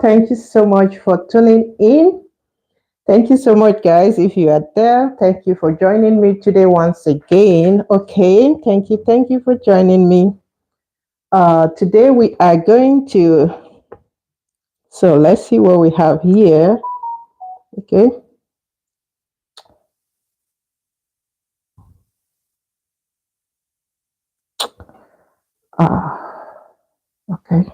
Thank you so much for tuning in. Thank you so much, guys. If you are there, thank you for joining me today once again. Okay, thank you for joining me. Today we are going to, so let's see what we have here. Okay. Okay.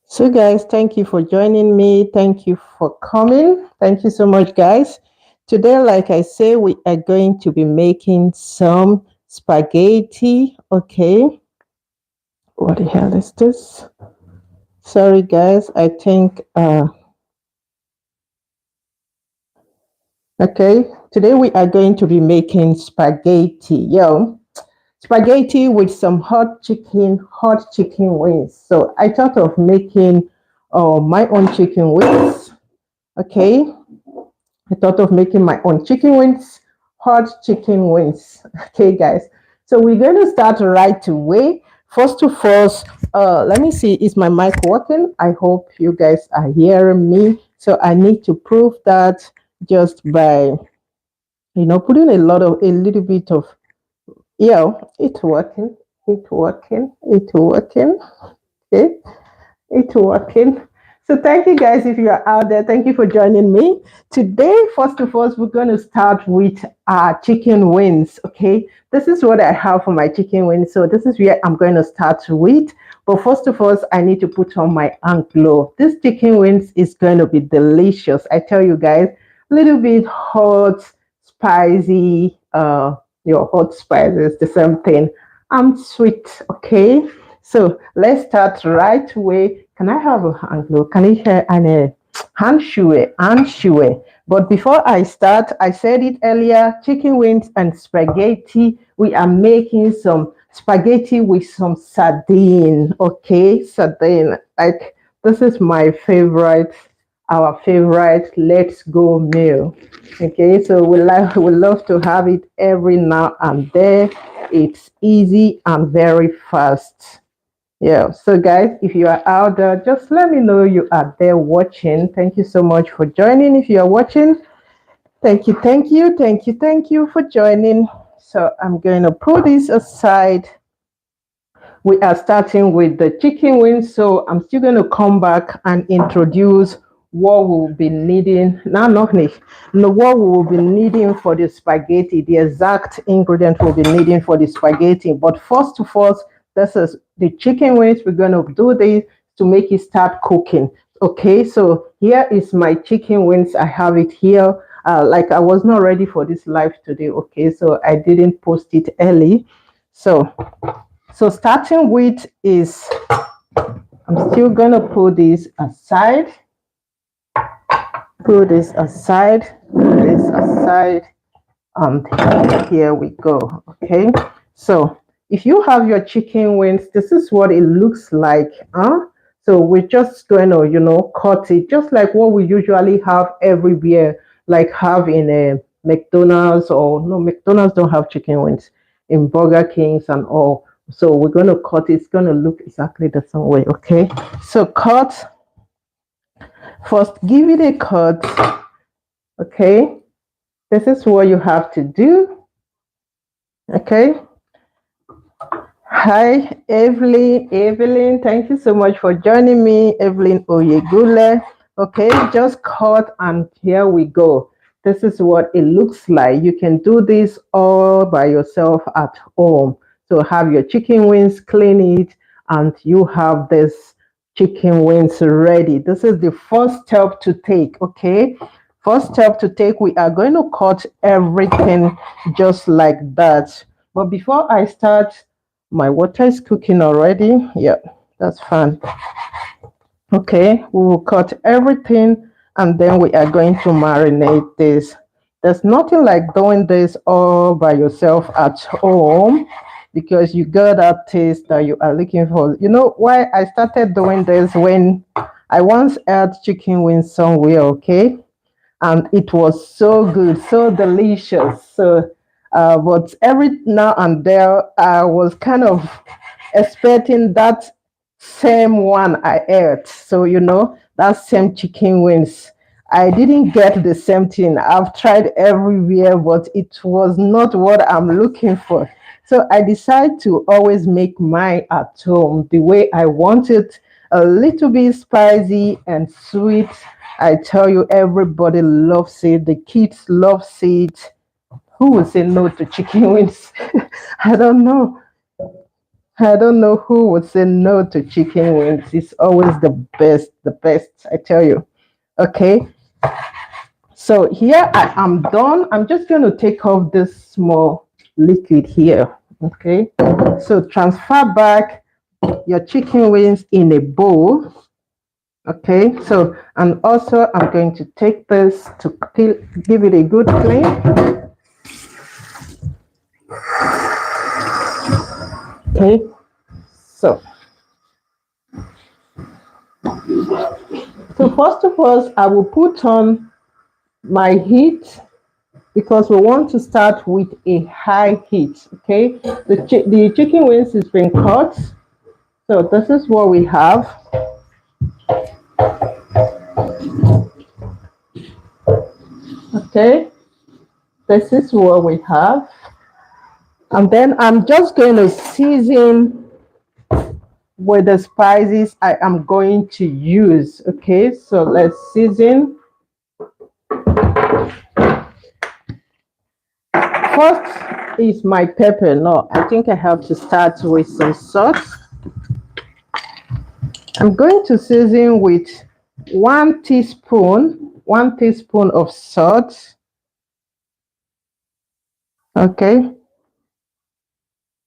So, guys, thank you for joining me. Thank you for coming. Thank you so much, guys. Today, like I say, we are going to be making some spaghetti. Okay. What the hell is this? Sorry, guys. I think, okay. Today, we are going to be making spaghetti. Spaghetti with some hot chicken wings. So, I thought of making my own chicken wings. Okay. I thought of making my own chicken wings, hot chicken wings. Okay, guys. So we're going to start right away. First of all, let me see, is my mic working? I hope you guys are hearing me. So I need to prove that just by, putting a little bit of, it's working, it's working. Okay, it's working. So thank you guys if you are out there. Thank you for joining me. Today, first of all, we're going to start with our chicken wings. Okay. This is what I have for my chicken wings. So this is where I'm going to start with. But first of all, I need to put on my hand glove. This chicken wings is going to be delicious. I tell you guys, a little bit hot, spicy, your hot spices, the same thing. I'm sweet. Okay. So let's start right away. Can I have a hand glove? Can I hear an handshoe? But before I start, I said it earlier, chicken wings and spaghetti. We are making some spaghetti with some sardine. Okay, sardine. Like this is my favorite, our favorite let's go meal. Okay, so we love to have it every now and then. It's easy and very fast. Yeah, so guys, if you are out there, just let me know you are there watching. Thank you so much for joining. If you are watching, thank you for joining. So I'm going to put this aside. We are starting with the chicken wings, so I'm still going to come back and introduce what we'll be needing. Now, not no, what we will be needing for the spaghetti, the exact ingredient we'll be needing for the spaghetti. But first of all, this is the chicken wings. We're going to do this to make it start cooking. Okay, so here is my chicken wings. I have it here. Like I was not ready for this live today. Okay, so I didn't post it early. So starting with is, I'm still gonna put this aside. Put this aside. Put this aside. And here we go. Okay. So if you have your chicken wings, this is what it looks like. So we're just going to, cut it just like what we usually have everywhere, like have in a McDonald's, or no, McDonald's don't have chicken wings, in Burger Kings and all. So we're going to cut it. It's going to look exactly the same way. Okay. So cut. First, give it a cut. Okay. This is what you have to do. Okay. Hi, Evelyn. Evelyn, thank you so much for joining me. Evelyn Oyegule. Okay, just cut and here we go. This is what it looks like. You can do this all by yourself at home. So have your chicken wings, clean it, and you have this chicken wings ready. This is the first step to take. Okay, first step to take, we are going to cut everything just like that. But before I start, my water is cooking already. Yeah, that's fine. Okay, we will cut everything and then we are going to marinate this. There's nothing like doing this all by yourself at home, because you got that taste that you are looking for. You know why I started doing this? When I once had chicken wings somewhere, okay? And it was so good, so delicious. So But every now and then, I was kind of expecting that same one I ate. So, that same chicken wings. I didn't get the same thing. I've tried everywhere, but it was not what I'm looking for. So I decided to always make mine at home the way I want it, a little bit spicy and sweet. I tell you, everybody loves it. The kids love it. Who would say no to chicken wings? I don't know. I don't know who would say no to chicken wings. It's always the best, I tell you. Okay, so here I am done. I'm just going to take off this small liquid here. Okay, so transfer back your chicken wings in a bowl. Okay, so and also I'm going to take this to give it a good clean. Okay, so first of all, I will put on my heat because we want to start with a high heat. Okay, the chicken wings is being cut, so this is what we have. Okay, this is what we have, and then I'm just going to season with the spices I am going to use. Okay, so let's season. First is my pepper. No, I think I have to start with some salt. I'm going to season with 1 teaspoon of salt. Okay,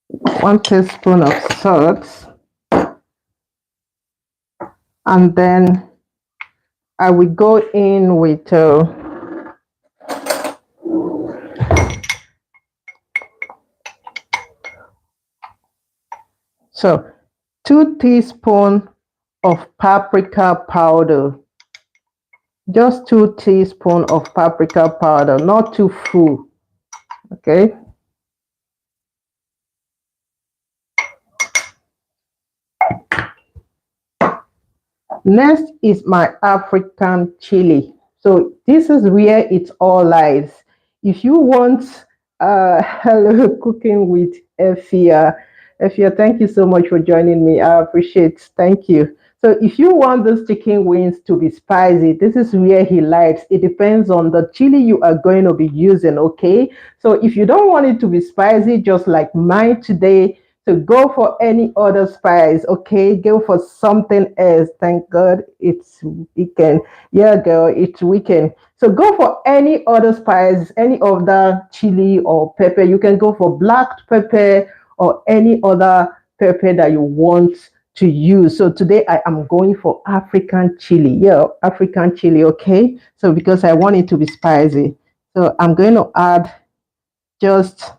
1 teaspoon of salt, and then I will go in with so 2 teaspoons of paprika powder. Just 2 teaspoons of paprika powder, not too full. Okay. Next is my African chili. So this is where it all lies. If you want hello cooking with Efia, Efia, thank you so much for joining me. I appreciate. Thank you. So if you want those chicken wings to be spicy, this is where he likes. It depends on the chili you are going to be using. Okay. So if you don't want it to be spicy, just like mine today, to go for any other spice. Okay, go for something else. Thank God it's weekend. Yeah, girl, it's weekend. So go for any other spice, any other chili or pepper. You can go for black pepper or any other pepper that you want to use. So today I am going for African chili. Yeah, African chili. Okay, so because I want it to be spicy, so I'm going to add just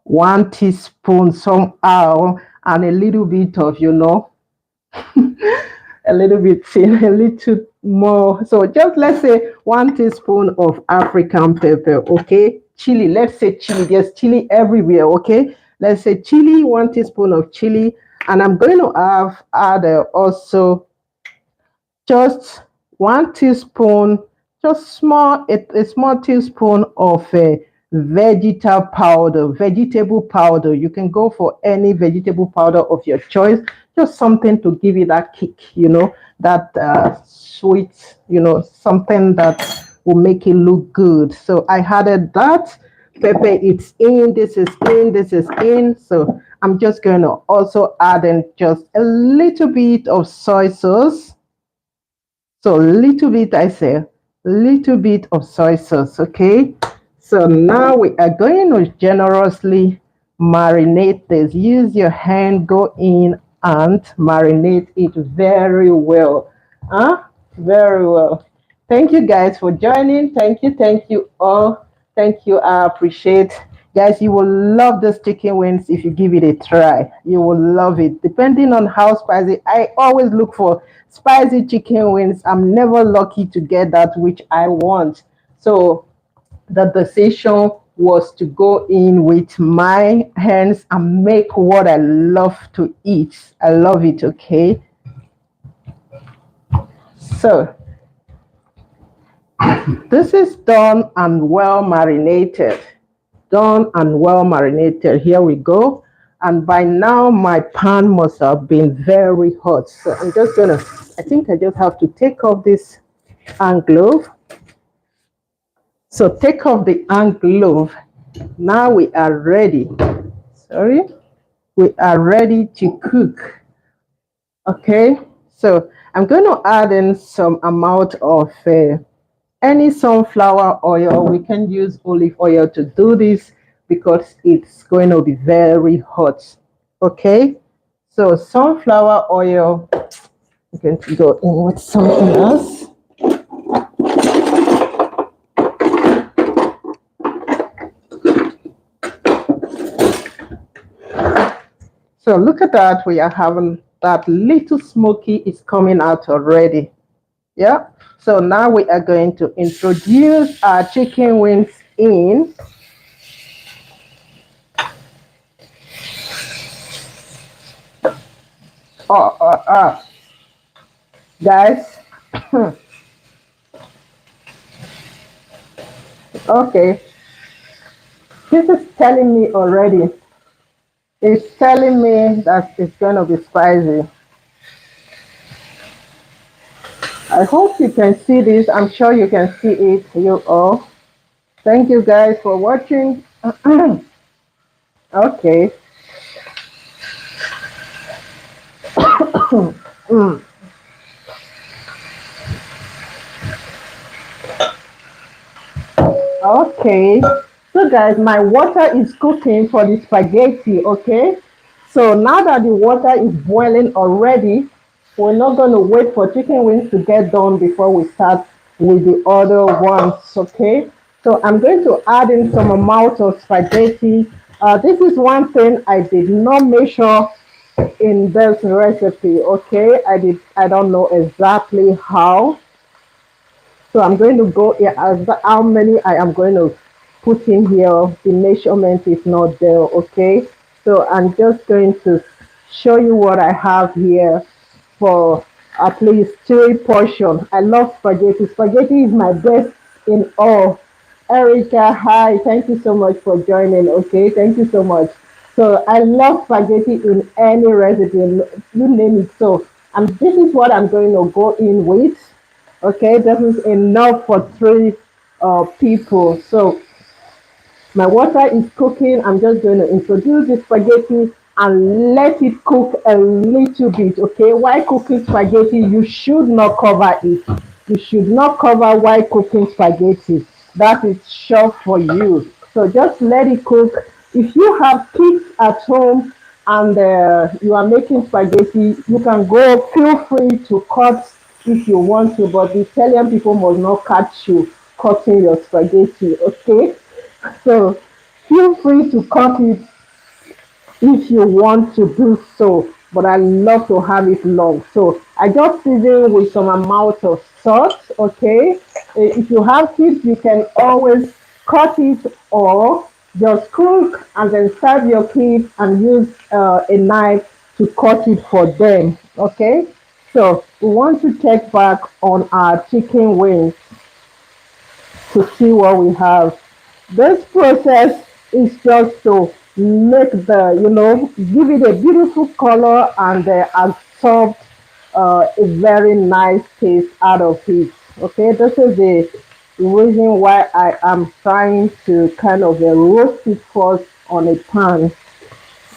1 teaspoon somehow and a little bit of a little bit a little more, so just let's say 1 teaspoon of African pepper. Okay, chili, let's say chili, there's chili everywhere. Okay, let's say chili, 1 teaspoon of chili, and I'm going to add also just 1 teaspoon, just a small teaspoon of vegetable powder. You can go for any vegetable powder of your choice, just something to give you that kick, that sweet, something that will make it look good. So I added that. Pepper, it's in, this is in, this is in. So I'm just going to also add in just a little bit of soy sauce. So little bit, I say, little bit of soy sauce. Okay. So now we are going to generously marinate this. Use your hand, go in and marinate it very well. Huh? Very well. Thank you guys for joining. Thank you all. Thank you. I appreciate. Guys, you will love this chicken wings if you give it a try. You will love it. Depending on how spicy, I always look for spicy chicken wings. I'm never lucky to get that which I want. So the decision was to go in with my hands and make what I love to eat. I love it, okay? So this is done and well marinated. Done and well marinated. Here we go. And by now, my pan must have been very hot. So I'm just gonna, I think I just have to take off this hand glove. So take off the hand glove. Now we are ready. Sorry. We are ready to cook. Okay. So I'm going to add in some amount of any sunflower oil. We can use olive oil to do this because it's going to be very hot. Okay, so sunflower oil. I'm going to go in with something else. So look at that. We are having that little smoky is coming out already. Yeah. So now we are going to introduce our chicken wings in. Guys. Okay. This is telling me already. It's telling me that it's going to be spicy. I hope you can see this. I'm sure you can see it, you all. Thank you guys for watching. Okay. Okay. So guys, my water is cooking for the spaghetti, okay? So now that the water is boiling already, we're not going to wait for chicken wings to get done before we start with the other ones, okay? So I'm going to add in some amount of spaghetti. This is one thing I did not measure in this recipe, okay? I don't know exactly how. So I'm going to go here as how many I am going to put in here. The measurement is not there, okay? So I'm just going to show you what I have here for at least 3 portions. I love spaghetti. Spaghetti is my best in all. Erica, hi. Thank you so much for joining, okay? Thank you so much. So I love spaghetti in any recipe, you name it. So this is what I'm going to go in with. Okay, this is enough for 3 people. So my water is cooking. I'm just going to introduce the spaghetti and let it cook a little bit. Okay, while cooking spaghetti, you should not cover it. You should not cover while cooking spaghetti. That is sure for you. So just let it cook. If you have kids at home and you are making spaghetti, you can go. Feel free to cut if you want to, but the Italian people must not catch you cutting your spaghetti. Okay. So feel free to cut it if you want to do so, but I love to have it long. So I just season with some amount of salt, okay? If you have kids, you can always cut it or just cook and then serve your kids and use a knife to cut it for them, okay? So we want to check back on our chicken wings to see what we have. This process is just to make give it a beautiful color and absorb a very nice taste out of it. Okay, this is the reason why I am trying to kind of roast it first on a pan.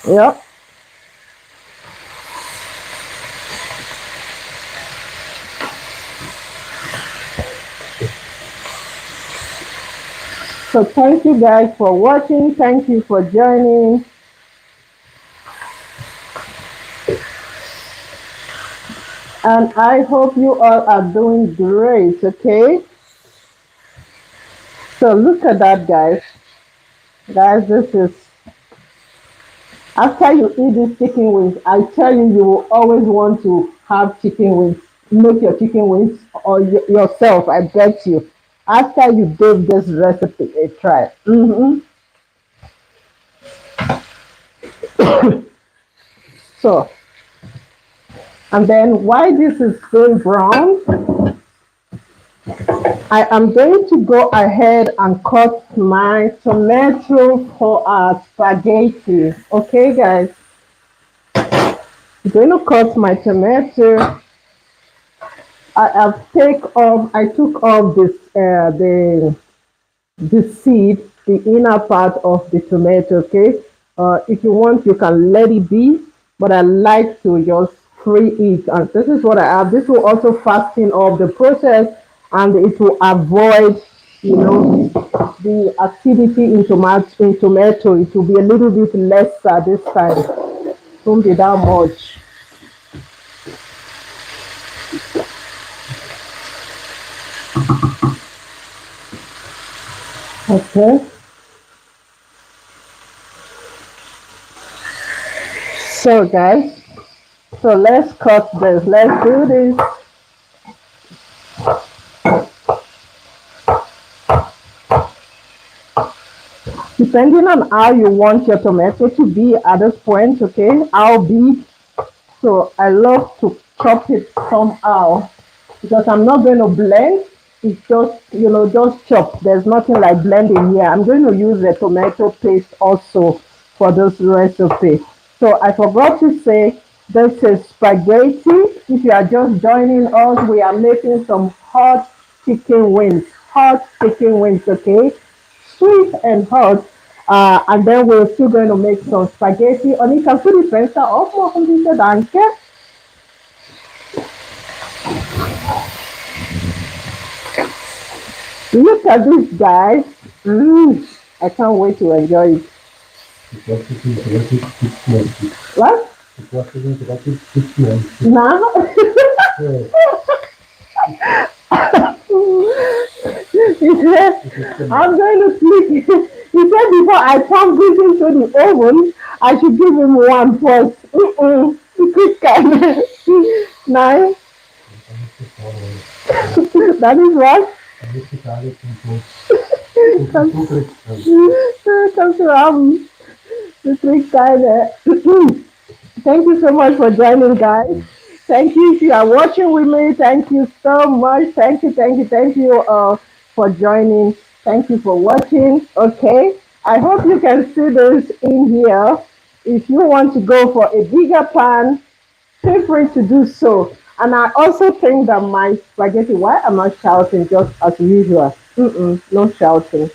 Yeah. So thank you guys for watching. Thank you for joining. And I hope you all are doing great, okay? So look at that, guys. Guys, this is after you eat this chicken wings, I tell you, you will always want to have chicken wings. Make your chicken wings or yourself, I bet you. After you give this recipe a try. So, and then while this is going brown, I am going to go ahead and cut my tomato for our spaghetti. Okay, guys, I'm going to cut my tomato. I took off the seed, the inner part of the tomato. Okay, if you want, you can let it be, but I like to just free it. And this is what I have. This will also fasten up the process, and it will avoid, you know, the acidity in tomato. It will be a little bit lesser this time. Don't be that much. Okay. So guys, so let's cut this. Let's do this. Depending on how you want your tomato to be at this point, okay, how big. So I love to chop it somehow because I'm not going to blend. It's just, just chop. There's nothing like blending here. I'm going to use the tomato paste also for this recipe. So I forgot to say this is spaghetti. If you are just joining us, we are making some hot chicken wings. Hot chicken wings, okay? Sweet and hot. And then we're still going to make some spaghetti. Onika, put the fenster off more completed anche. Look at this, guys. I can't wait to enjoy it. What? Now? He said, I'm going to sleep. He said before I pump this into the oven, I should give him one first. The quick kind. Nine. That is what? Comes around the quick kind. Thank you so much for joining, guys. Thank you if you are watching with me. Thank you so much. Thank you for joining. Thank you for watching. Okay. I hope you can see this in here. If you want to go for a bigger pan, feel free to do so. And I also think that my spaghetti, why am I shouting just as usual? No shouting.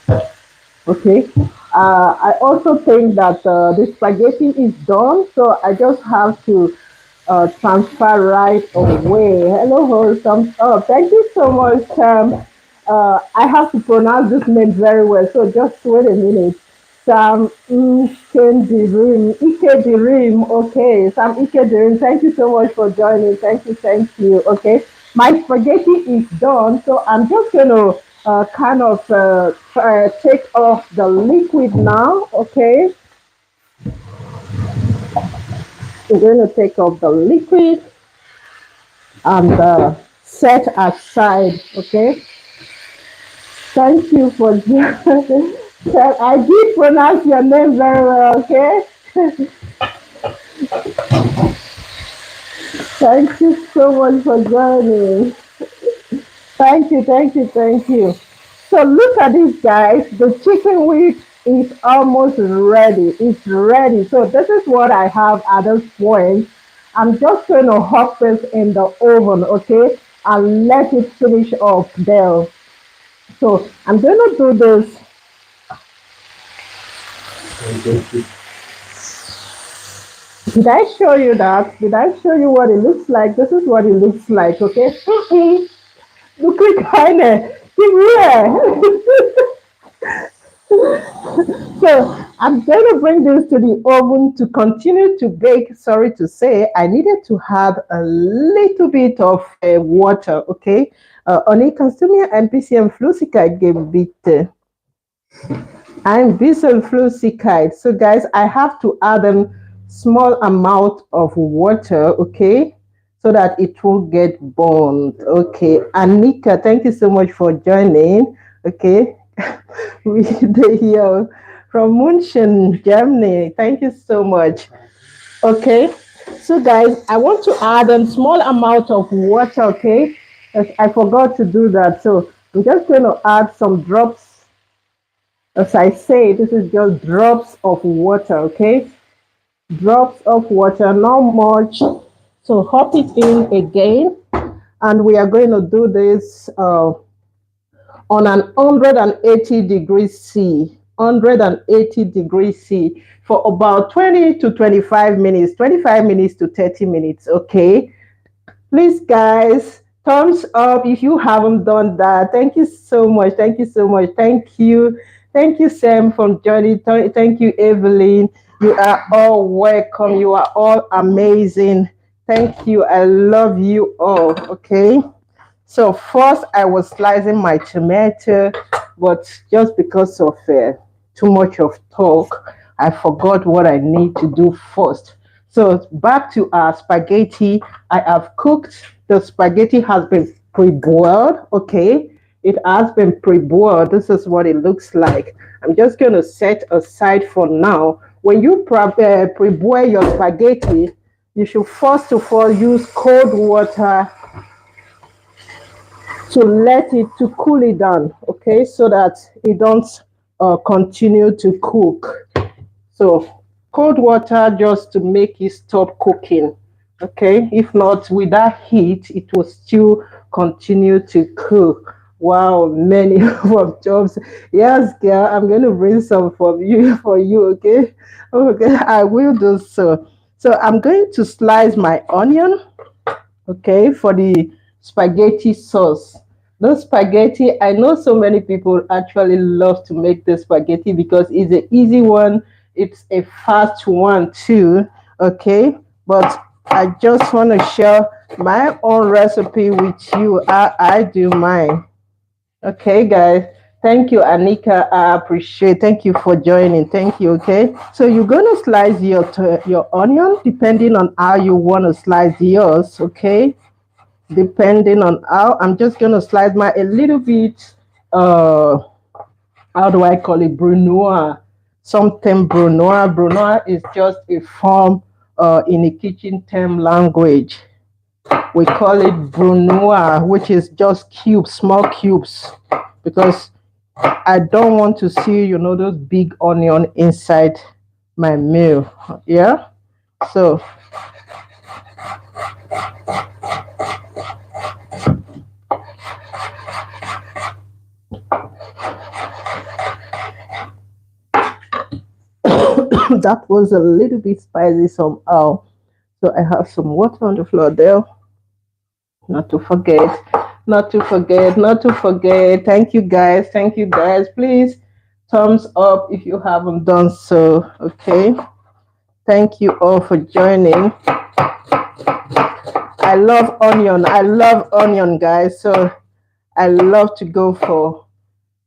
Okay. I also think that the spaghetti is done, so I just have to transfer right away. Hello, wholesome. Oh, thank you so much. I have to pronounce this name very well, so just wait a minute. Sam Ikedirim. Okay, Sam Ikedirim. Thank you so much for joining. Thank you. Okay, my spaghetti is done, so I'm just gonna kind of take off the liquid now. Okay, I'm gonna take off the liquid and set aside. Okay, thank you for joining. I did pronounce your name very well. Okay. Thank you so much for joining. Thank you. So look at this, guys. The chicken wing is almost ready. It's ready. So this is what I have at this point. I'm just going to hot this in the oven, okay, and let it finish off there. So I'm going to do this. Did I show you that? Did I show you what it looks like? This is what it looks like, okay? Look at kind of. Yeah. So I'm going to bring this to the oven to continue to bake. Sorry to say, I needed to have a little bit of water, okay? Oni consumia NPCM flusika gebite. I'm Bissell flusicide. So guys, I have to add a small amount of water, okay? So that it won't get burned. Okay. Anika, thank you so much for joining. Okay. We the here. from München, Germany. Thank you so much. Okay. So guys, I want to add a small amount of water, okay? Yes, I forgot to do that. So I'm just going to add some drops. As I say, this is just drops of water, okay? Drops of water, not much. So hop it in again. And we are going to do this on an 180 degrees C, 180 degrees C for about 20 to 25 minutes, 25 minutes to 30 minutes. Okay. Please, guys, thumbs up if you haven't done that. Thank you so much. Thank you so much. Thank you. Thank you, Sam from Johnny. Thank you, Evelyn. You are all welcome. You are all amazing. Thank you. I love you all. Okay. So first I was slicing my tomato, but just because of too much of talk, I forgot what I need to do first. So back to our spaghetti. I have cooked. The spaghetti has been pre-boiled. Okay, it has been pre-boiled. This is what it looks like. I'm just going to set aside for now. When you pre-boil your spaghetti, you should first of all use cold water to let it to cool it down, okay, so that it don't continue to cook. So cold water just to make it stop cooking, okay. If not, with that heat it will still continue to cook. Wow, many of jobs. Yes, girl, I'm going to bring some for you, okay. Okay, I will do so. So I'm going to slice my onion, okay, for the spaghetti sauce. The spaghetti, I know so many people actually love to make the spaghetti because it's an easy one, it's a fast one too, okay. But I just want to share my own recipe with you. I do mine. Okay, guys. Thank you, Anika. I appreciate. Thank you for joining. Thank you. Okay. So you're gonna slice your onion depending on how you want to slice yours. Okay. Depending on how, I'm just gonna slice my a little bit. How do I call it? Brunoise. Something Brunoise. Brunoise is just a form in the kitchen term language. We call it brunoise, which is just cubes, small cubes, because I don't want to see, those big onion inside my meal. Yeah. So that was a little bit spicy somehow. So I have some water on the floor there. Not to forget, not to forget, not to forget. Thank you guys. Thank you guys. Please thumbs up if you haven't done so. Okay. Thank you all for joining. I love onion. I love onion, guys. So I love to go for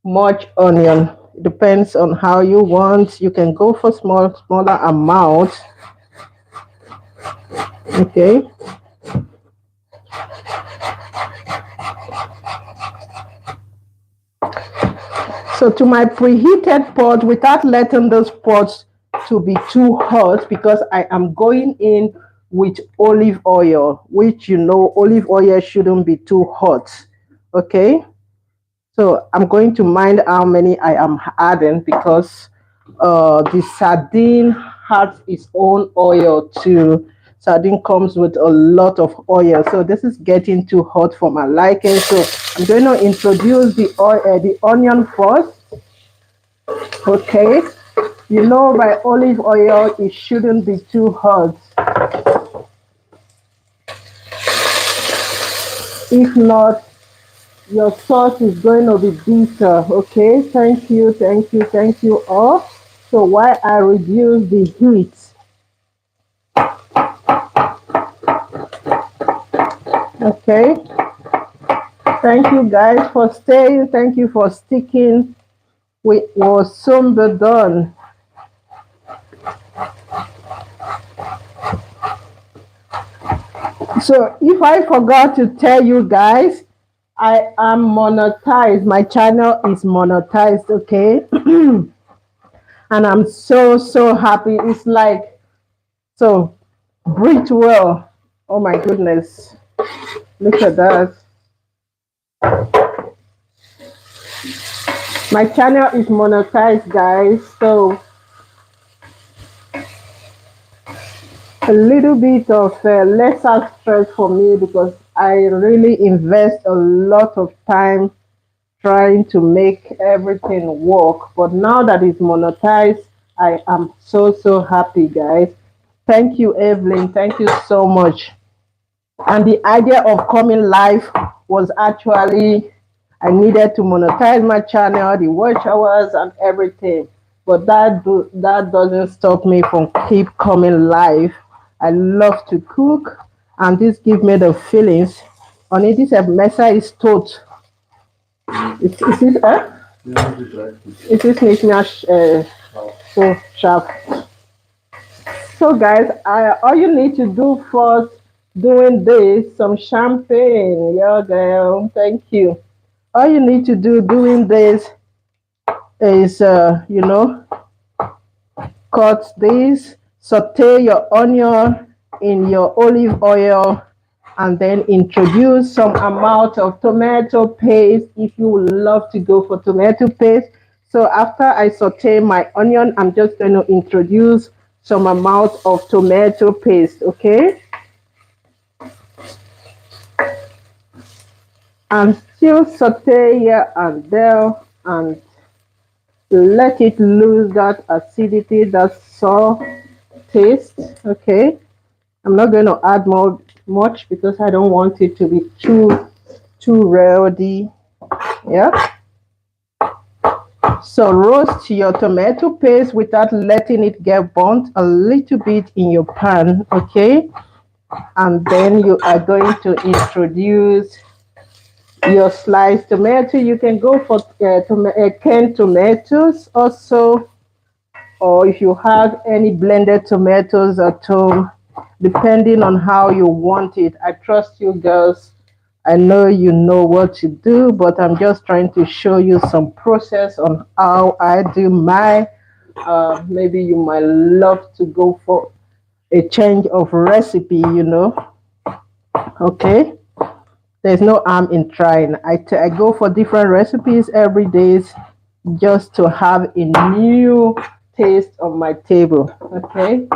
much onion. It depends on how you want. You can go for smaller amount. Okay. So to my preheated pot, without letting those pots to be too hot, because I am going in with olive oil, which olive oil shouldn't be too hot. Okay. So I'm going to mind how many I am adding, because the sardine has its own oil too. Sardine comes with a lot of oil, so this is getting too hot for my liking. So I'm going to introduce the oil, the onion first. Okay, by olive oil, it shouldn't be too hot. If not, your sauce is going to be bitter. Okay, thank you, thank you, thank you all. So while I reduce the heat, okay, thank you guys for staying, thank you for sticking. We will soon be done. So if I forgot to tell you guys, I am monetized. My channel is monetized, okay? and I'm so happy. It's like, so breathe well. Oh my goodness, look at that. My channel is monetized, guys, so a little bit of lesser stress for me because I really invest a lot of time trying to make everything work. But now that it's monetized, I am so happy, guys. Thank you, Evelyn. Thank you so much. And the idea of coming live was actually I needed to monetize my channel, the watch hours and everything. But that doesn't stop me from keep coming live. I love to cook, and this gives me the feelings. On it, this mesa is tot. Is it it is nicht mehr so sharp. So guys, all you need to do first doing this, some champagne. Yeah, girl. Thank you. All you need to do doing this is, cut this, saute your onion in your olive oil, and then introduce some amount of tomato paste if you would love to go for tomato paste. So after I saute my onion, I'm just going to introduce some amount of tomato paste, okay? And still saute here and there and let it lose that acidity, that sour taste, okay? I'm not going to add much because I don't want it to be too rowdy. Yeah. So roast your tomato paste without letting it get burnt a little bit in your pan, okay? And then you are going to introduce your sliced tomato. You can go for canned tomatoes also, or if you have any blended tomatoes at home, depending on how you want it. I trust you girls. I know you know what to do, but I'm just trying to show you some process on how I do my. Maybe you might love to go for a change of recipe. Okay. There's no harm in trying. I go for different recipes every day just to have a new taste on my table. Okay.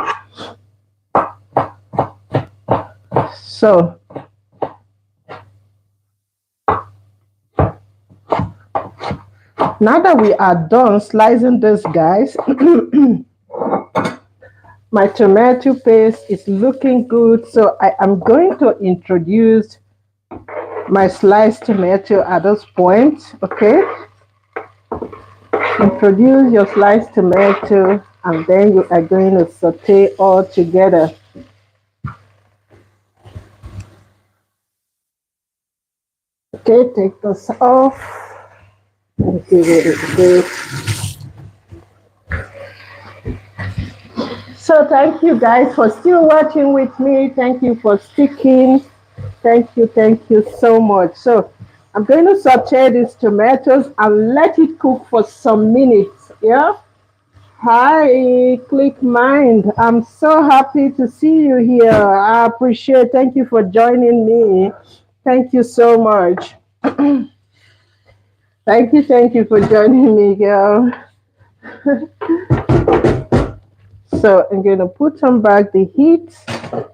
So now that we are done slicing this, guys, my tomato paste is looking good. So I am going to introduce my sliced tomato at this point, okay? Introduce your sliced tomato and then you are going to saute all together. Okay, take this off. Let's see what it is. So thank you guys for still watching with me. Thank you for sticking. Thank you so much. So I'm going to saute these tomatoes and let it cook for some minutes. Yeah. Hi, Click Mind. I'm so happy to see you here. I appreciate. Thank you for joining me. Thank you so much. Thank you for joining me, girl. So I'm going to put on back the heat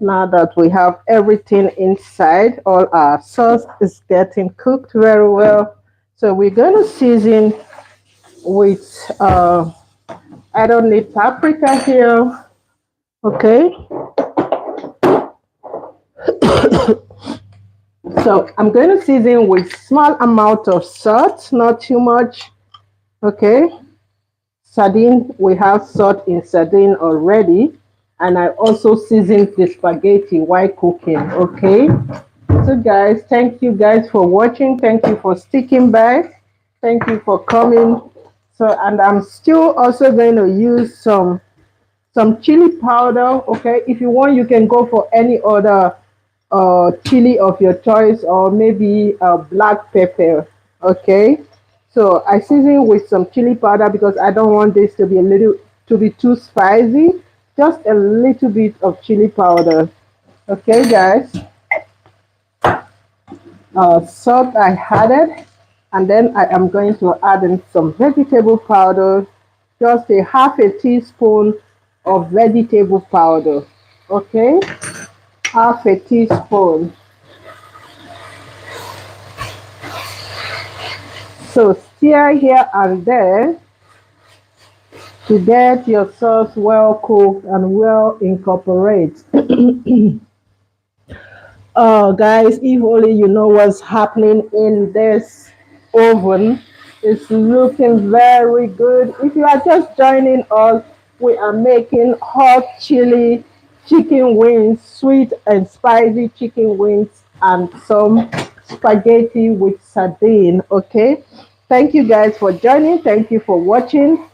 now that we have everything inside. All our sauce is getting cooked very well. So we're going to season with, I don't need paprika here. Okay. So I'm going to season with small amount of salt, not too much. Okay. Sardine, we have salt in sardine already, and I also seasoned the spaghetti while cooking. Okay, so guys, thank you guys for watching. Thank you for sticking by. Thank you for coming. So, and I'm still also going to use some chili powder. Okay, if you want, you can go for any other chili of your choice, or maybe black pepper. Okay. So I season with some chili powder because I don't want this to be a little to be too spicy. Just a little bit of chili powder. Okay, guys. Salt I added, and then I am going to add in some vegetable powder, just a half a teaspoon of vegetable powder. Okay, half a teaspoon. So stir here and there to get your sauce well cooked and well incorporate. Oh, guys, if only you know what's happening in this oven. It's looking very good. If you are just joining us, we are making hot chili chicken wings, sweet and spicy chicken wings, and some spaghetti with sardine. Okay. Thank you guys for joining. Thank you for watching.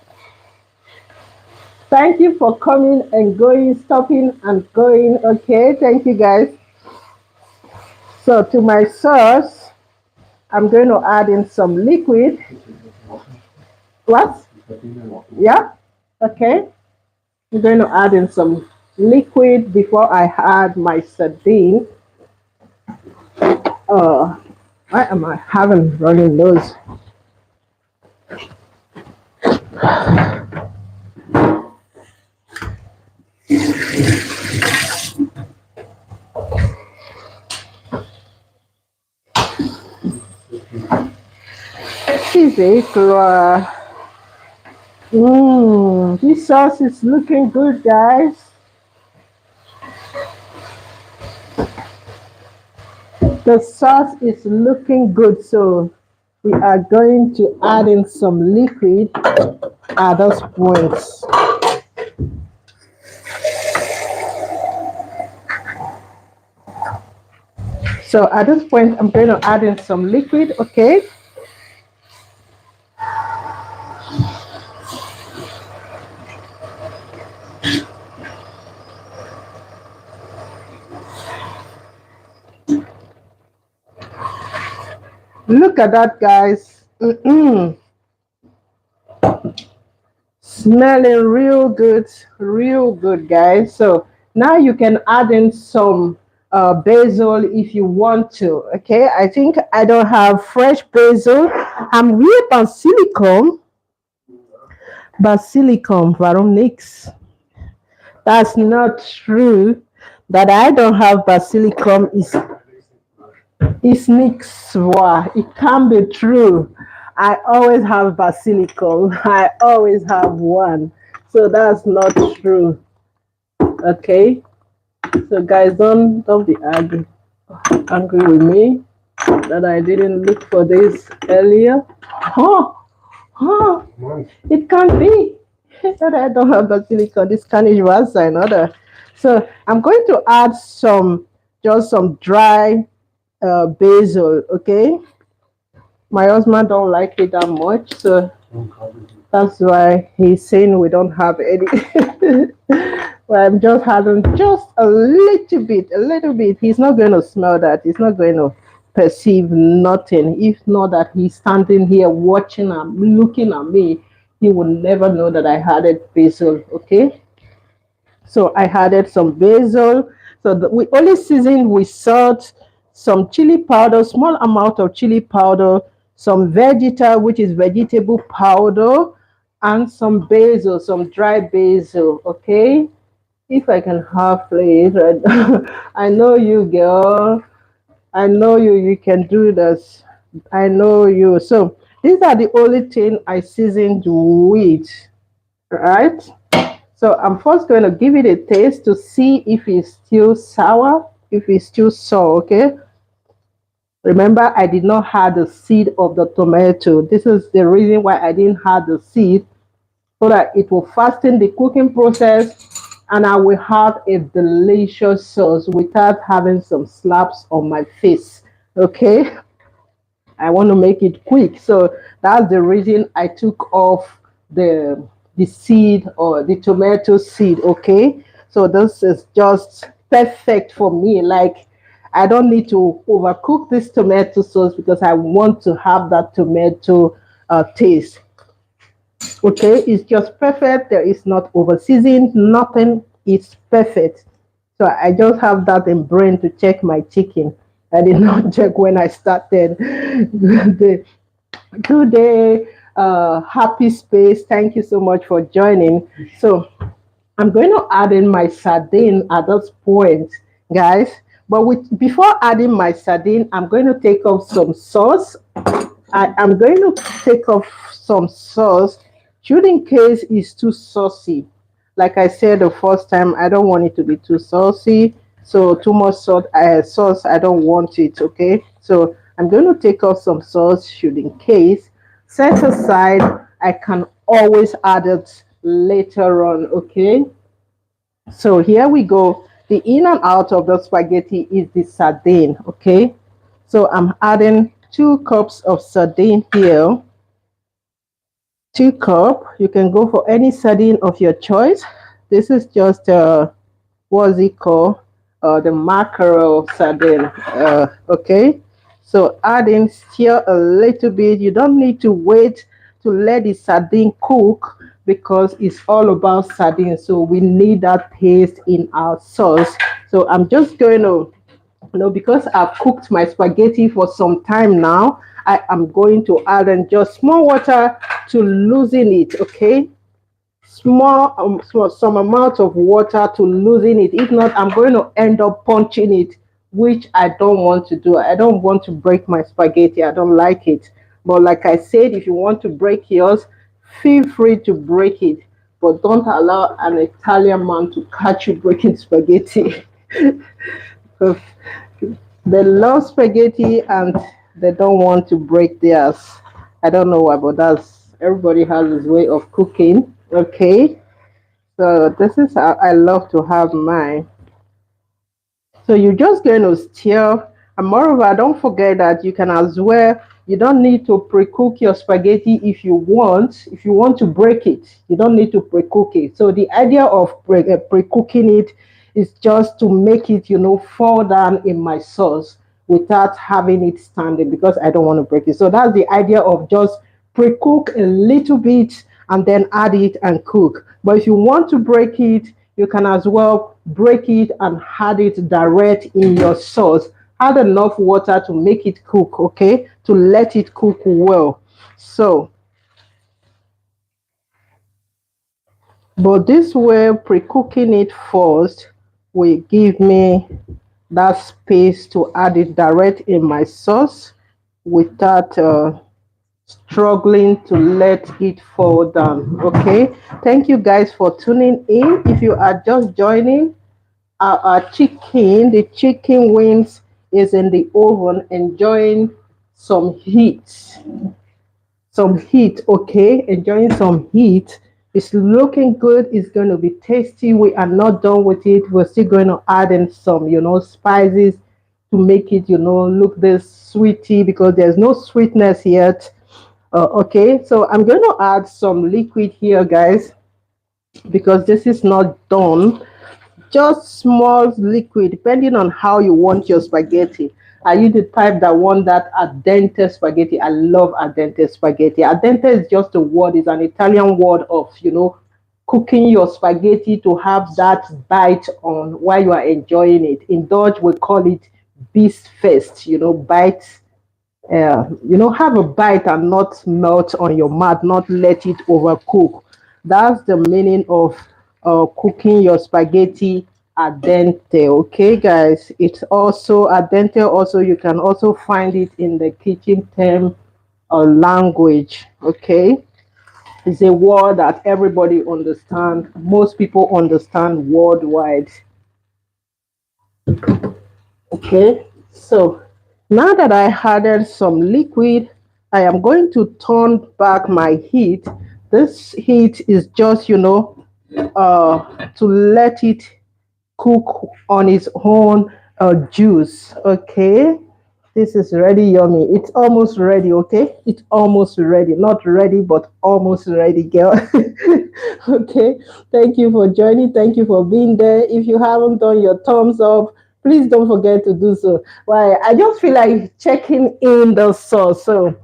Thank you for coming and going, stopping and going. Okay. Thank you guys. So to my sauce, I'm going to add in some liquid. What? Yeah? Okay. I'm going to add in some liquid before I add my sardine. Why am I having running nose? Easy, this sauce is looking good, guys. The sauce is looking good, so we are going to add in some liquid at this point. So at this point, I'm going to add in some liquid, okay? Look at that, guys. Smelling real good, guys. So now you can add in some basil if you want to. Okay, I think I don't have fresh basil. I'm real basilicum, warum nix? That's not true. That I don't have basilicum is nix. Wow, it can't be true. I always have basilicum. I always have one. So that's not true. Okay. So guys, don't be angry with me that I didn't look for this earlier. Huh, it can't be that I don't have basilica. This Spanish was another. So I'm going to add just some dry basil. Okay, my husband don't like it that much, so that's why he's saying we don't have any. Well, I'm just having just a little bit. He's not going to smell that. He's not going to perceive nothing. If not that he's standing here watching and looking at me, he will never know that I added basil. Okay. So I added some basil. So we only season with salt, some chili powder, small amount of chili powder, some vegeta, which is vegetable powder, and some basil, some dry basil. Okay. If I can have please, I know you, girl. I know you. You can do this. I know you. So these are the only thing I seasoned with, right? So I'm first going to give it a taste to see if it's still sour, if it's still sour. Okay. Remember, I did not have the seed of the tomato. This is the reason why I didn't have the seed, so that it will fasten the cooking process and I will have a delicious sauce without having some slaps on my face. Okay, I want to make it quick, so that's the reason I took off the seed or the tomato seed. Okay, so this is just perfect for me. Like, I don't need to overcook this tomato sauce because I want to have that tomato taste. Okay, it's just perfect. There is not over seasoned, nothing is perfect. So I just have that in brain to check my chicken. I did not check when I started the today. Happy space. Thank you so much for joining. So I'm going to add in my sardine at this point, guys. But before adding my sardine, I'm going to take off some sauce. I am going to take off some sauce, should in case it's too saucy. Like I said the first time, I don't want it to be too saucy. So too much sauce, I don't want it. Okay. So I'm going to take off some sauce, should in case. Set aside. I can always add it later on. Okay. So here we go. The in and out of the spaghetti is the sardine. Okay. So I'm adding 2 cups of sardine here. 2 cup. You can go for any sardine of your choice. This is just what's it called? The mackerel sardine. Okay. So add in, stir a little bit. You don't need to wait to let the sardine cook because it's all about sardine. So we need that taste in our sauce. So I'm just going to, because I've cooked my spaghetti for some time now, I am going to add in just small water to loosen it. Okay, some amount of water to loosen it. If not, I'm going to end up punching it, which I don't want to do. I don't want to break my spaghetti. I don't like it. But like I said, if you want to break yours, feel free to break it. But don't allow an Italian man to catch you breaking spaghetti. They love spaghetti and they don't want to break theirs. I don't know why, but that's everybody has his way of cooking. Okay, so this is how I love to have mine. So you're just going to stir. And moreover, don't forget that you can as well, you don't need to pre-cook your spaghetti if you want. If you want to break it, you don't need to pre-cook it. So the idea of pre-cooking it is just to make it, fall down in my sauce without having it standing because I don't want to break it. So that's the idea of just pre-cook a little bit and then add it and cook. But if you want to break it, you can as well break it and add it direct in your sauce. Add enough water to make it cook, okay? To let it cook well. So, but this way, pre-cooking it first will give me that space to add it direct in my sauce without struggling to let it fall down. Okay, thank you guys for tuning in. If you are just joining, our chicken, the chicken wings is in the oven enjoying some heat. Some heat, okay, enjoying some heat. It's looking good. It's going to be tasty. We are not done with it. We're still going to add in some, spices to make it, look this sweetie because there's no sweetness yet. Okay, so I'm going to add some liquid here, guys, because this is not done. Just small liquid, depending on how you want your spaghetti. Are you the type that want that al dente spaghetti? I love al dente spaghetti. Al dente is just a word, it's an Italian word of, cooking your spaghetti to have that bite on while you are enjoying it. In Dutch, we call it bisfest, bite, have a bite and not melt on your mouth, not let it overcook. That's the meaning of cooking your spaghetti al dente. Okay, guys. It's also al dente. Also, you can also find it in the kitchen term or language. Okay, it's a word that everybody understands. Most people understand worldwide. Okay, so now that I added some liquid, I am going to turn back my heat. This heat is just, to let it cook on its own juice. Okay, this is ready, yummy. It's almost ready. Okay, it's almost ready. Not ready, but almost ready, girl. Okay, thank you for joining. Thank you for being there. If you haven't done your thumbs up, please don't forget to do so. Why? I just feel like checking in the sauce. So,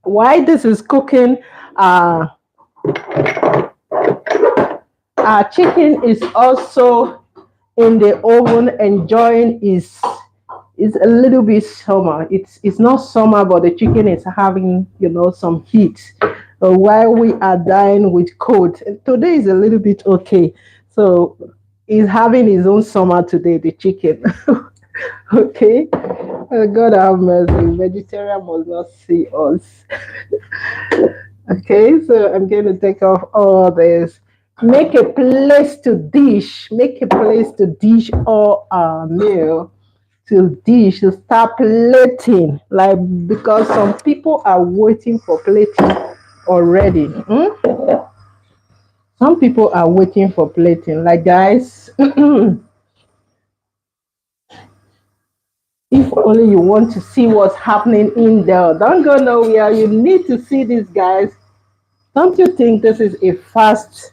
why this is cooking? Uh, Our chicken is also in the oven enjoying is a little bit summer. It's not summer, but the chicken is having some heat. While we are dying with cold, today is a little bit okay. So he's having his own summer today, the chicken. Okay. God have mercy. Vegetarian must not see us. Okay, so I'm going to take off all this. Make a place to dish. Make a place to dish all our meal. To dish, to start plating. Like, because some people are waiting for plating already. Some people are waiting for plating. Like, guys, if only you want to see what's happening in there, don't go nowhere. You need to see these guys. Don't you think this is a fast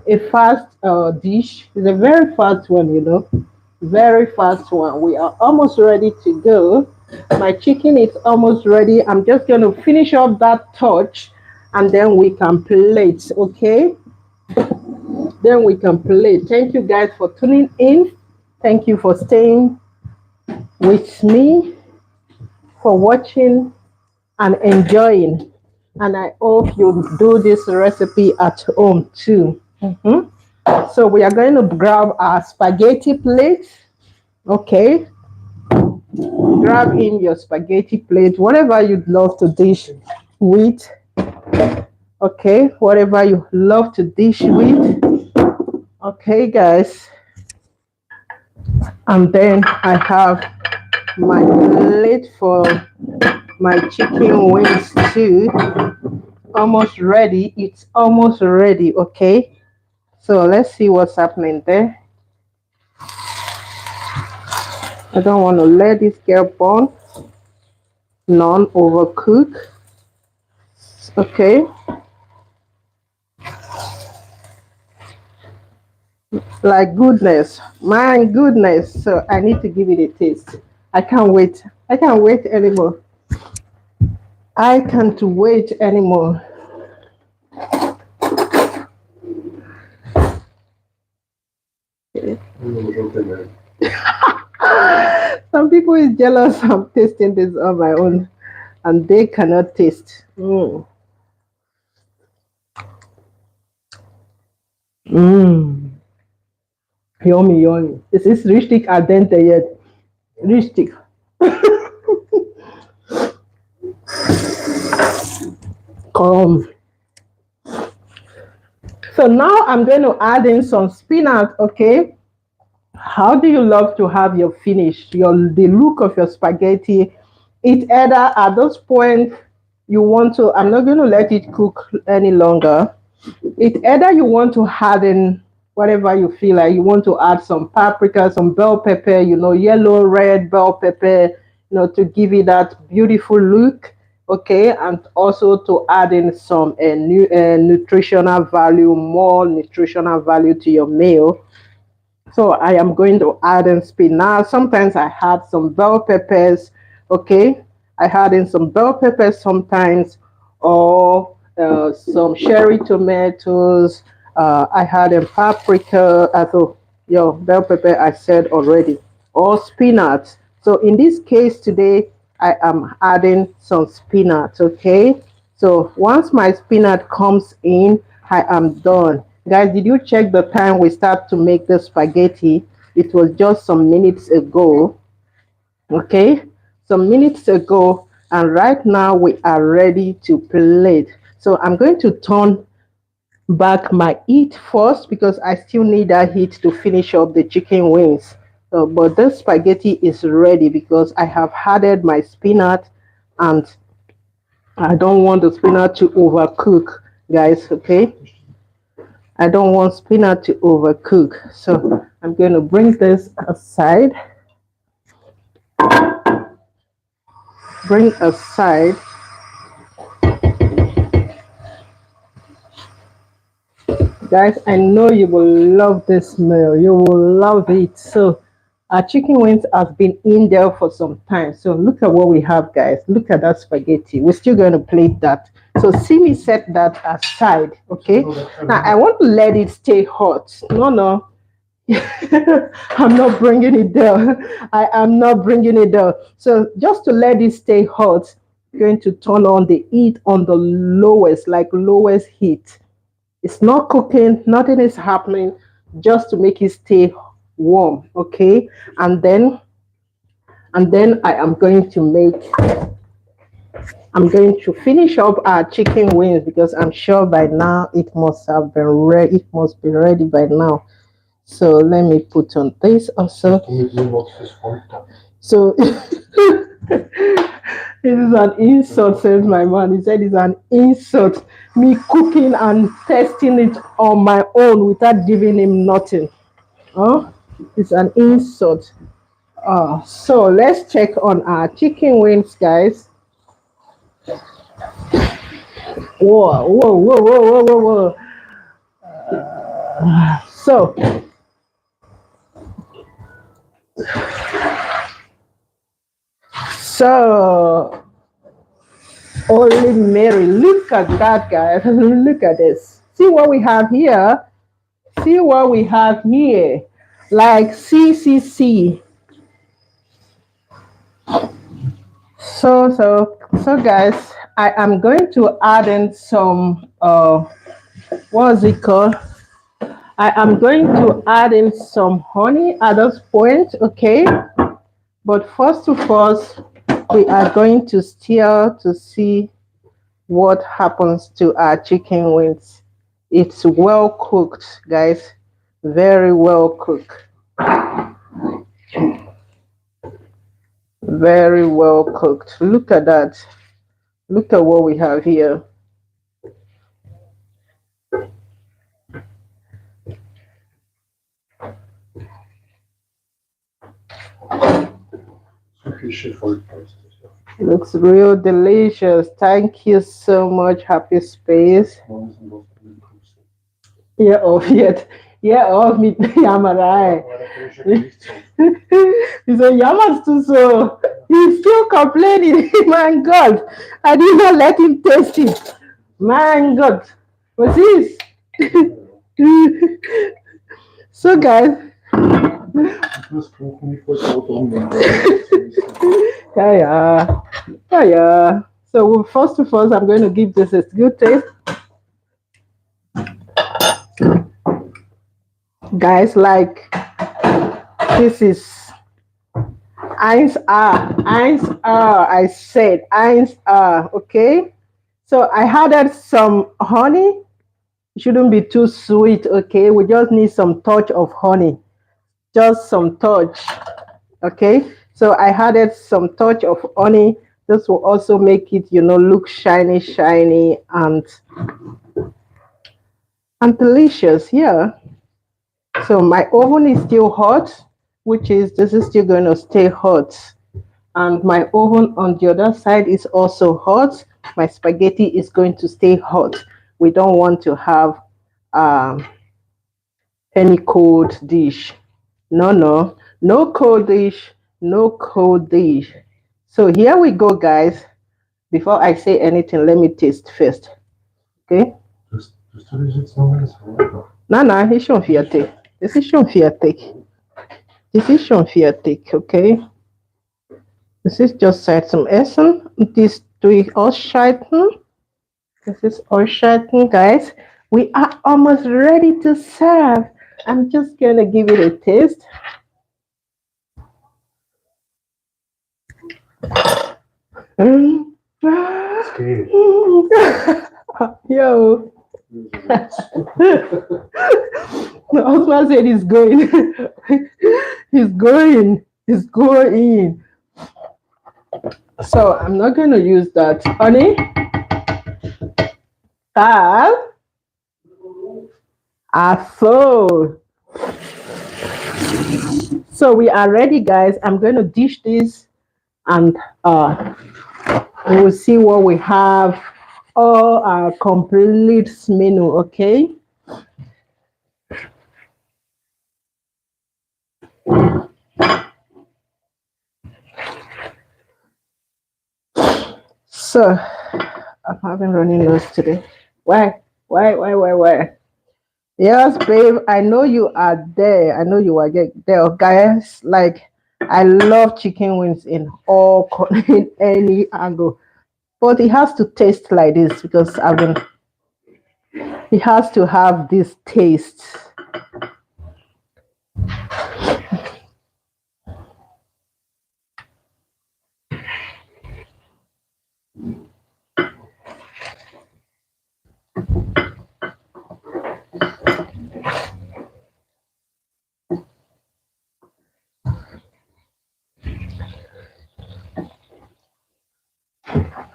dish? It's a very fast one. Very fast one. We are almost ready to go. My chicken is almost ready. I'm just going to finish up that touch and then we can plate. Okay, then we can plate. Thank you guys for tuning in. Thank you for staying with me, for watching and enjoying. And I hope you do this recipe at home too. So we are going to grab our spaghetti plate. Okay, grab in your spaghetti plate, whatever you'd love to dish with. Okay, whatever you love to dish with. Okay, guys. And then I have my plate for my chicken wings too. Almost ready. It's almost ready. Okay, so let's see what's happening there. I don't want to let this get burn, non overcook. Okay, like goodness, my goodness. So I need to give it a taste. I can't wait. I can't wait anymore. I can't wait anymore. Some people is jealous. I'm tasting this on my own, and they cannot taste. Mm. Yummy, yummy. This is richtig al dente yet. Richtig. Come. So now I'm going to add in some spinach. Okay. How do you love to have your finish, the look of your spaghetti? It either at this point you want to. I'm not going to let it cook any longer. It either you want to add in whatever you feel like. You want to add some paprika, some bell pepper, yellow, red bell pepper, to give it that beautiful look. Okay, and also to add in some nutritional value, more nutritional value to your meal. So I am going to add in spinach. Sometimes I add some bell peppers. Okay, I add in some bell peppers sometimes, or some cherry tomatoes. I had in paprika. So your bell pepper I said already, or spinach. So in this case today, I am adding some spinach. Okay, so once my spinach comes in, I am done. Guys, did you check the time we start to make the spaghetti? It was just some minutes ago. Okay, some minutes ago, and right now we are ready to plate. So I'm going to turn back my heat first because I still need that heat to finish up the chicken wings. But the spaghetti is ready because I have added my spinach, and I don't want the spinach to overcook, guys. Okay, I don't want spinach to overcook. So I'm going to bring this aside. Bring aside. Guys, I know you will love this meal. You will love it. So our chicken wings has been in there for some time. So look at what we have, guys. Look at that spaghetti. We're still going to plate that. So see me set that aside. Okay. Now I want to let it stay hot. No, no. I'm not bringing it down. I am not bringing it down. So just to let it stay hot, I'm going to turn on the heat on the lowest, like lowest heat. It's not cooking, nothing is happening, just to make it stay warm. Okay. And then I'm going to finish up our chicken wings because I'm sure by now it must have been ready. It must be ready by now. So let me put on this also. So this is an insult, says my man. He said it's an insult. Me cooking and testing it on my own without giving him nothing. Huh? It's an insult. So let's check on our chicken wings, guys. Whoa, whoa, whoa, whoa, whoa, whoa, whoa. So, Holy Mary, look at that, guys. Look at this. See what we have here. See what we have here. Like CCC. So, guys, I am going to add in some, what is it called? I am going to add in some honey at this point, okay? But first of all, we are going to stir to see what happens to our chicken wings. It's well cooked, guys. Very well cooked. Very well cooked. Look at that. Look at what we have here. Looks real delicious. Thank you so much, Happy Space. Yeah, of yet. Yeah, of me. Yamarai. He said, Yamas too, so he's still complaining. My God, I did not let him taste it. My God, what's this? So, guys, yeah, yeah, yeah, yeah. So, first of all, I'm going to give this a good taste. Guys, like, this is eins I said eins okay. So I added some honey. It shouldn't be too sweet, okay? We just need some touch of honey, just some touch, okay? So I added some touch of honey. This will also make it, look shiny, shiny, and delicious. Yeah. So my oven is still hot, which is this is still going to stay hot. And my oven on the other side is also hot. My spaghetti is going to stay hot. We don't want to have um, any cold dish. No, no, no cold dish, no cold dish. So here we go, guys. Before I say anything, let me taste first. Okay? No, no, it's schon fertig. Das ist schon fertig. Das ist schon fertig, okay? Das ist just seit zum Essen. Und dies tue ich ausschalten. Das ist ausschalten, guys. We are almost ready to serve. I'm just gonna give it a taste. Yo. The husband said he's going. He's going. He's going. So I'm not going to use that. Honey. Tal. So. So we are ready, guys. I'm going to dish this and we'll see what we have. All our complete menu, okay? So, I'm having running nose today. Why? Why? Yes, babe. I know you are there. I know you are there, guys. Like, I love chicken wings in in any angle, but it has to taste like this because I've been. It has to have this taste.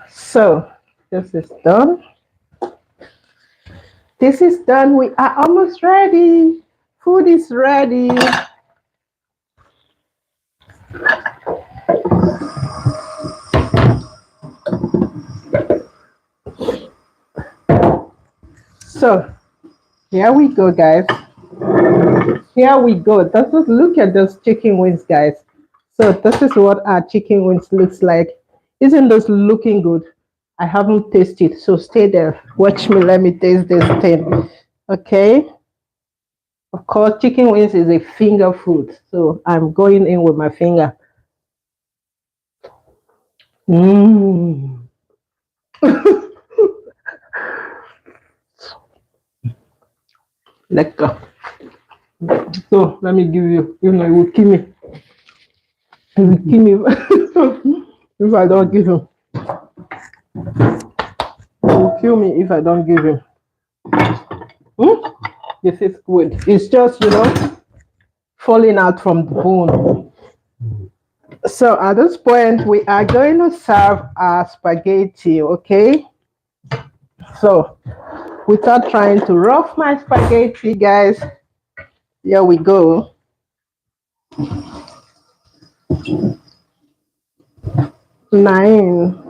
So this is done. This is done. We are almost ready. Food is ready. So here we go, guys. Here we go. Look at those chicken wings, guys. So this is what our chicken wings looks like. Isn't this looking good? I haven't tasted, so stay there. Watch me. Let me taste this thing. Okay. Of course, chicken wings is a finger food, so I'm going in with my finger. Mmm. Lekker. So let me give you. You know, it will kill me. It will kill me if I don't give him. It will kill me if I don't give him. Hmm? This is good. It's just, falling out from the bone. So at this point, we are going to serve our spaghetti, okay? So without trying to rough my spaghetti, guys, here we go. 9.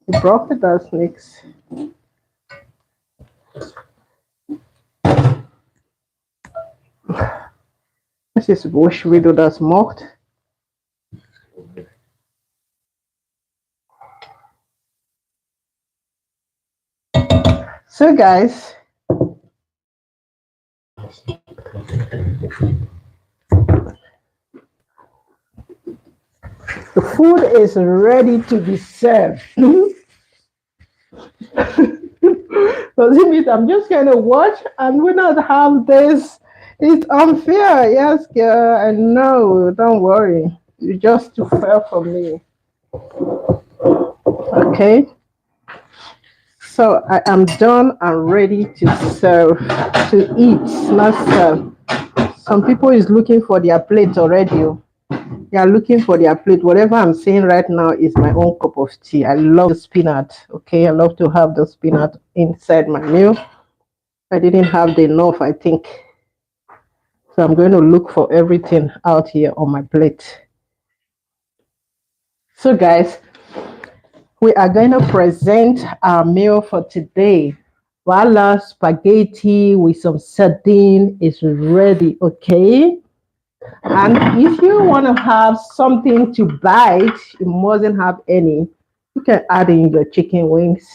We broke it as next. This is bush widow that's smoked. So guys, the food is ready to be served. Does it mean I'm just gonna watch and we not have this? It's unfair. Yes, girl. I know. Don't worry. You just too fair for me. Okay. So I am done and ready to serve, to eat, not serve. Some people is looking for their plate already. They are looking for their plate. Whatever I'm saying right now is my own cup of tea. I love the spinach. Okay, I love to have the spinach inside my meal. I didn't have the enough, I think. So I'm going to look for everything out here on my plate. So guys, we are going to present our meal for today. Voila, spaghetti with some sardine is ready, okay? And if you want to have something to bite, you mustn't have any. You can add in your chicken wings,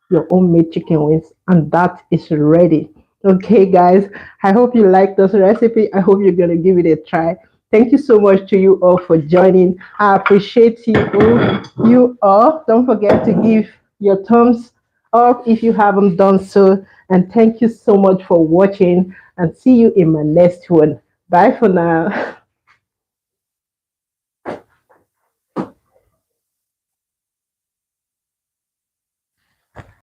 your homemade chicken wings, and that is ready. Okay, guys, I hope you like this recipe. I hope you're going to give it a try. Thank you so much to you all for joining. I appreciate you all. Don't forget to give your thumbs up if you haven't done so. And thank you so much for watching, and see you in my next one. Bye for now.